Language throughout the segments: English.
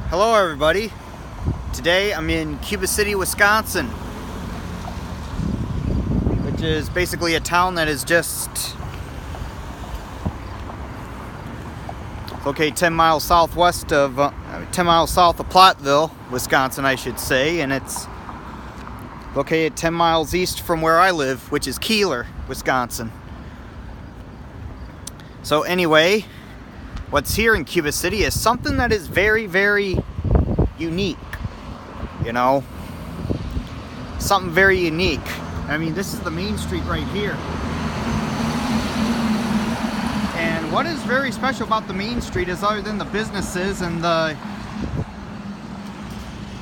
Hello everybody. Today I'm in Cuba City, Wisconsin, which is basically a town that is just located 10 miles south of Platteville, Wisconsin, I should say, and it's located 10 miles east from where I live, which is Keeler, Wisconsin. So anyway, what's here in Cuba City is something that is very, very unique, you know, something very unique. I mean, this is the main street right here. And what is very special about the main street is, other than the businesses and the,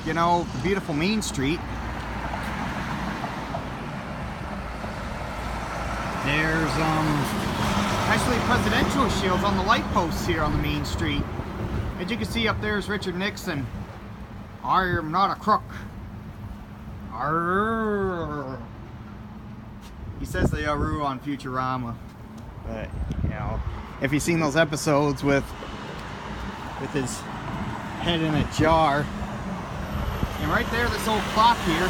you know, the beautiful main street, there's actually presidential shields on the light posts here on the main street. As you can see up there is Richard Nixon. I am not a crook. Arrgh. He says the Arrgh on Futurama. But, you know, if you've seen those episodes with his head in a jar. And right there, this old clock here,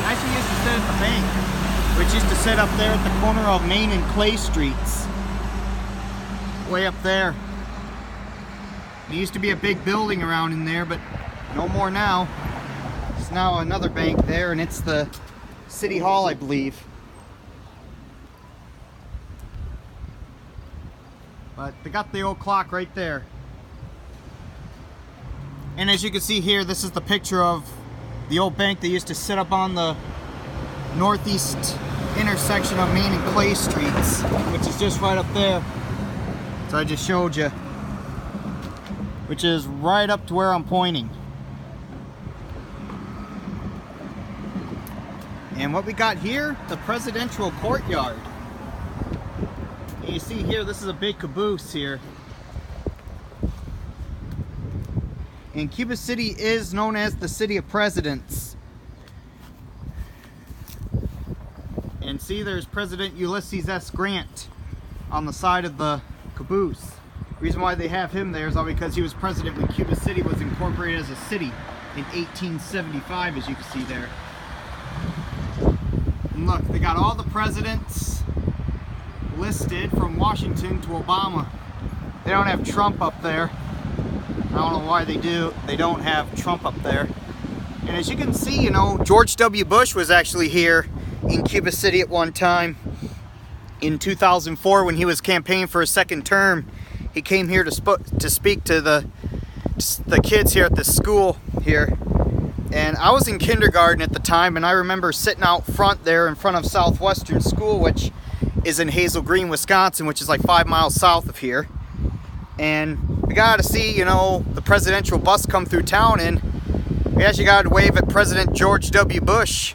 actually used to sit at the bank, which used to sit up there at the corner of Main and Clay Streets. Way up there. There used to be a big building around in there, but no more now. There's now another bank there, and it's the City Hall, I believe. But they got the old clock right there. And as you can see here, this is the picture of the old bank that used to sit up on the northeast intersection of Main and Clay Streets, which is just right up there. So I just showed you, which is right up to where I'm pointing. And what we got here, the Presidential Courtyard. And you see here, this is a big caboose here. And Cuba City is known as the City of Presidents. And see, there's President Ulysses S. Grant on the side of the caboose. The reason why they have him there is all because he was president when Cuba City was incorporated as a city in 1875, as you can see there. And look, they got all the presidents listed from Washington to Obama. They don't have Trump up there. I don't know why they do. They don't have Trump up there. And as you can see, you know, George W. Bush was actually here in Cuba City at one time. In 2004, when he was campaigning for a second term, he came here to speak to the kids here at this school here. And I was in kindergarten at the time, and I remember sitting out front there in front of Southwestern School, which is in Hazel Green, Wisconsin, which is like 5 miles south of here. And we got to see, you know, the presidential bus come through town, and we actually got to wave at President George W. Bush.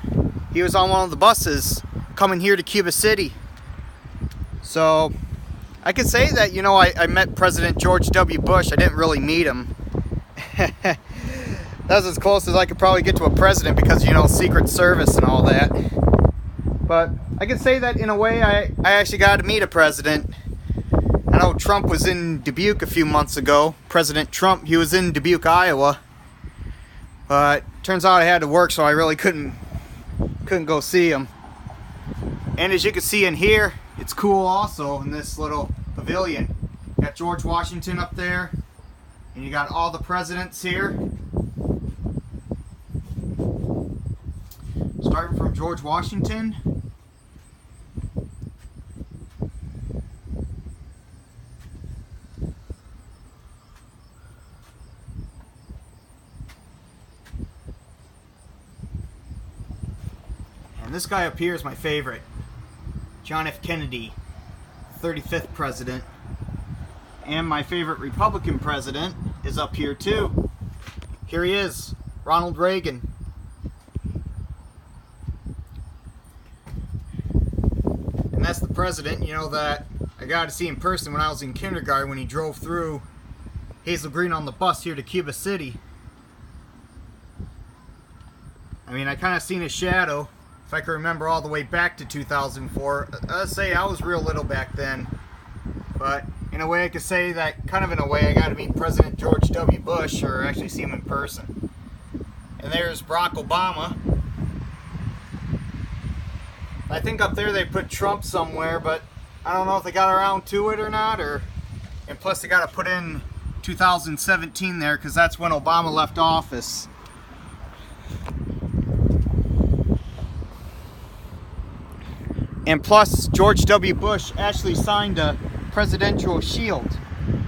He was on one of the buses coming here to Cuba City. So I could say that, you know, I met President George W. Bush. I didn't really meet him. That was as close as I could probably get to a president because, you know, Secret Service and all that. But I could say that in a way I actually got to meet a president. I know Trump was in Dubuque a few months ago. President Trump, he was in Dubuque, Iowa. But turns out I had to work, so I really couldn't go see him. And as you can see in here, it's cool also in this little pavilion. You got George Washington up there, and you got all the presidents here. Starting from George Washington. And this guy up here is my favorite. John F. Kennedy, 35th president. And my favorite Republican president is up here too. Here he is, Ronald Reagan. And that's the president, you know, that I got to see in person when I was in kindergarten when he drove through Hazel Green on the bus here to Cuba City. I mean, I kind of seen his shadow. If I can remember all the way back to 2004. Let's say I was real little back then. But in a way I could say that, kind of in a way, I got to meet President George W. Bush, or actually see him in person. And there's Barack Obama. I think up there they put Trump somewhere, but I don't know if they got around to it or not, and plus they got to put in 2017 there, because that's when Obama left office. And plus, George W. Bush actually signed a presidential shield,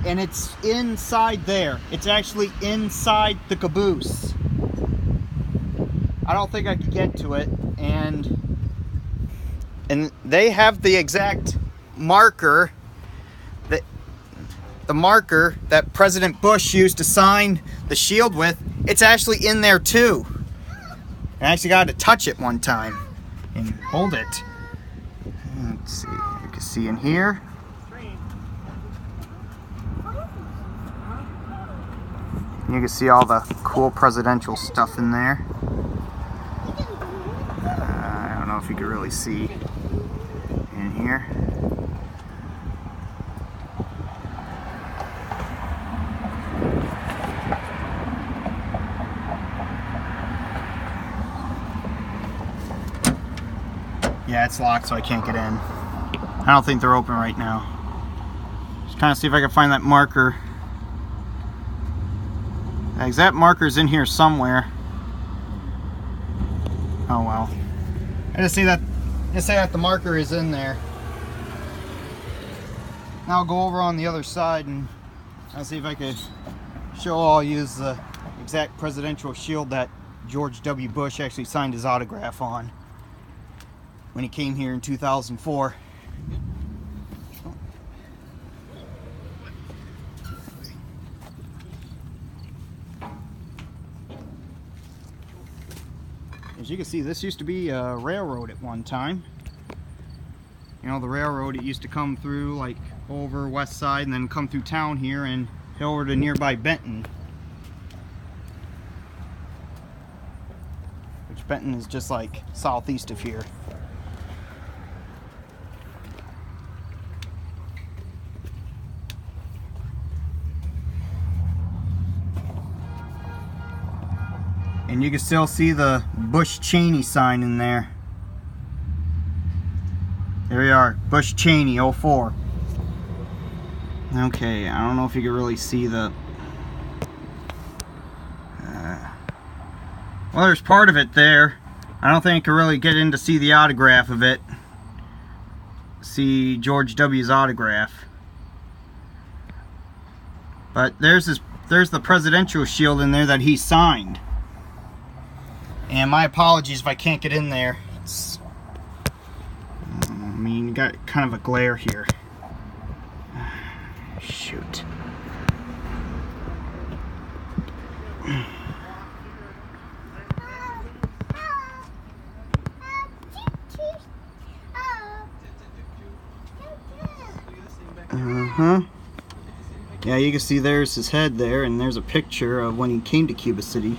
and it's inside there. It's actually inside the caboose. I don't think I could get to it, and they have the exact marker, the marker that President Bush used to sign the shield with. It's actually in there too. I actually got to touch it one time and hold it. Let's see, you can see in here. You can see all the cool presidential stuff in there. I don't know if you can really see in here. Yeah, it's locked, so I can't get in. I don't think they're open right now. Just kind of see if I can find that marker. The exact marker's in here somewhere. Oh well. I just say that the marker is in there. Now I'll go over on the other side and I'll see if I could show I'll use the exact presidential shield that George W. Bush actually signed his autograph on when he came here in 2004. As you can see, this used to be a railroad at one time. You know, the railroad, it used to come through like over west side and then come through town here and head over to nearby Benton. Which Benton is just like southeast of here. And you can still see the Bush Cheney sign in there. There we are, Bush Cheney 04. Okay, I don't know if you can really see the... well, there's part of it there. I don't think I can really get in to see the autograph of it. See George W.'s autograph. But there's the presidential shield in there that he signed. And my apologies if I can't get in there. I mean, you got kind of a glare here. Shoot. Yeah, you can see there's his head there, and there's a picture of when he came to Cuba City.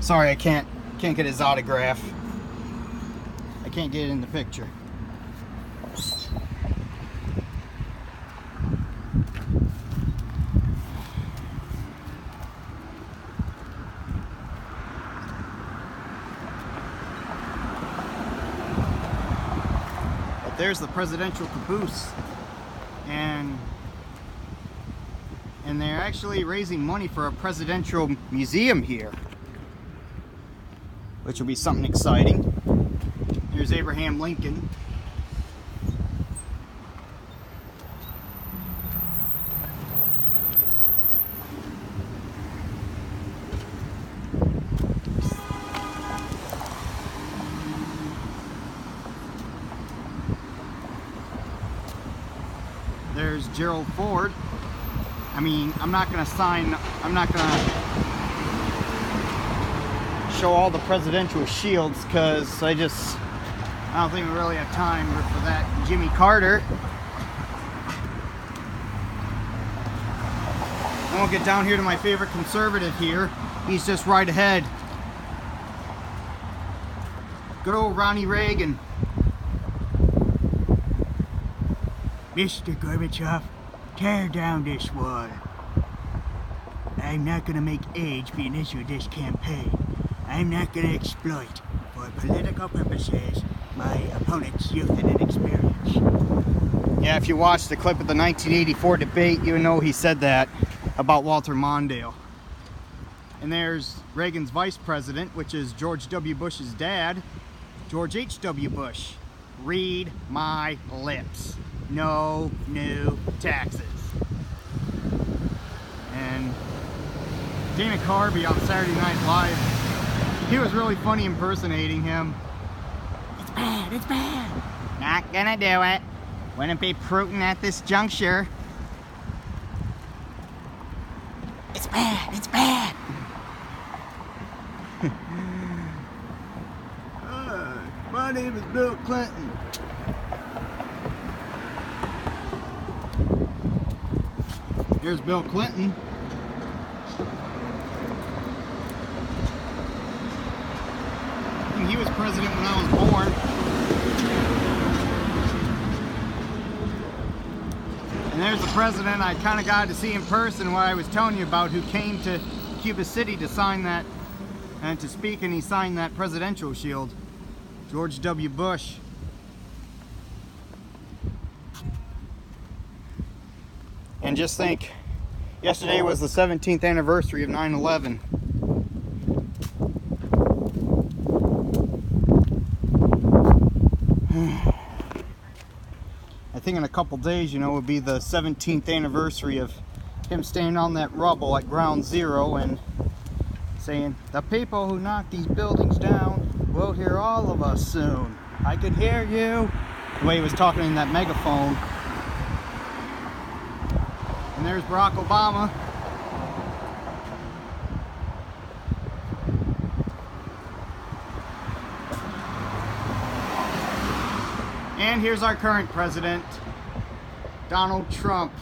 Sorry, I can't get his autograph. I can't get it in the picture. But there's the Presidential Caboose, and they're actually raising money for a presidential museum here, which will be something exciting. Here's Abraham Lincoln. There's Gerald Ford. I mean, I'm not gonna show all the presidential shields because I don't think we really have time for that. Jimmy Carter. I won't get down here to my favorite conservative here. He's just right ahead. Good old Ronnie Reagan. Mr. Gorbachev, tear down this wall. I'm not gonna make age be an issue of this campaign. I'm not gonna exploit, for political purposes, my opponent's youth and inexperience. Yeah, if you watch the clip of the 1984 debate, you know he said that about Walter Mondale. And there's Reagan's vice president, which is George W. Bush's dad, George H.W. Bush. Read my lips. No new taxes. And Dana Carvey on Saturday Night Live, he was really funny impersonating him. It's bad, it's bad. Not gonna do it. Wouldn't be prudent at this juncture. It's bad, it's bad. My name is Bill Clinton. Here's Bill Clinton. And he was president when I was born. And there's the president I kind of got to see in person, what I was telling you about, who came to Cuba City to sign that and to speak, and he signed that presidential shield. George W. Bush. And just think, yesterday was the 17th anniversary of 9/11. I think in a couple days, you know, would be the 17th anniversary of him standing on that rubble at Ground Zero and saying, "The people who knock these buildings down will hear all of us soon. I could hear you." The way he was talking in that megaphone. And there's Barack Obama. And here's our current president, Donald Trump.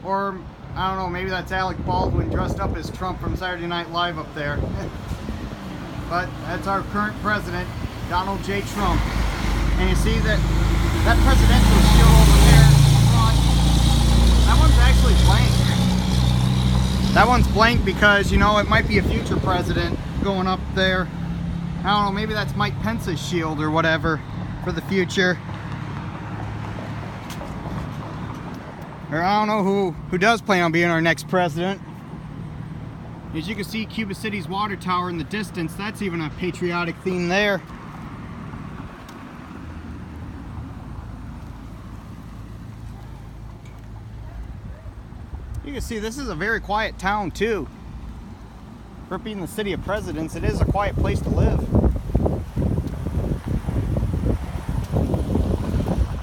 Or, I don't know, maybe that's Alec Baldwin dressed up as Trump from Saturday Night Live up there. But that's our current president, Donald J. Trump. And you see that presidential shield over there in front, that one's actually blank. That one's blank because, you know, it might be a future president going up there. I don't know, maybe that's Mike Pence's shield or whatever for the future. Or I don't know who does plan on being our next president. As you can see, Cuba City's water tower in the distance, that's even a patriotic theme there. You can see this is a very quiet town too. For being the city of presidents, it is a quiet place to live.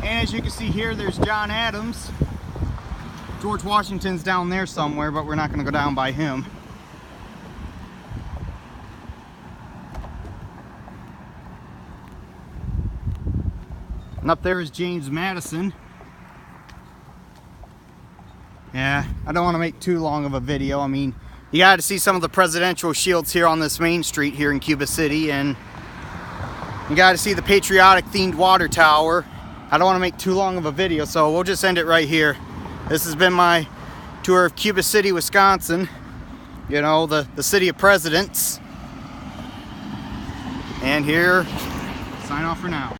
And as you can see here, there's John Adams. George Washington's down there somewhere, but we're not going to go down by him. And up there is James Madison. Yeah, I don't want to make too long of a video. I mean, you got to see some of the presidential shields here on this main street here in Cuba City, and you got to see the patriotic themed water tower. I don't want to make too long of a video, so we'll just end it right here. This has been my tour of Cuba City, Wisconsin. You know, the city of presidents. And here, sign off for now.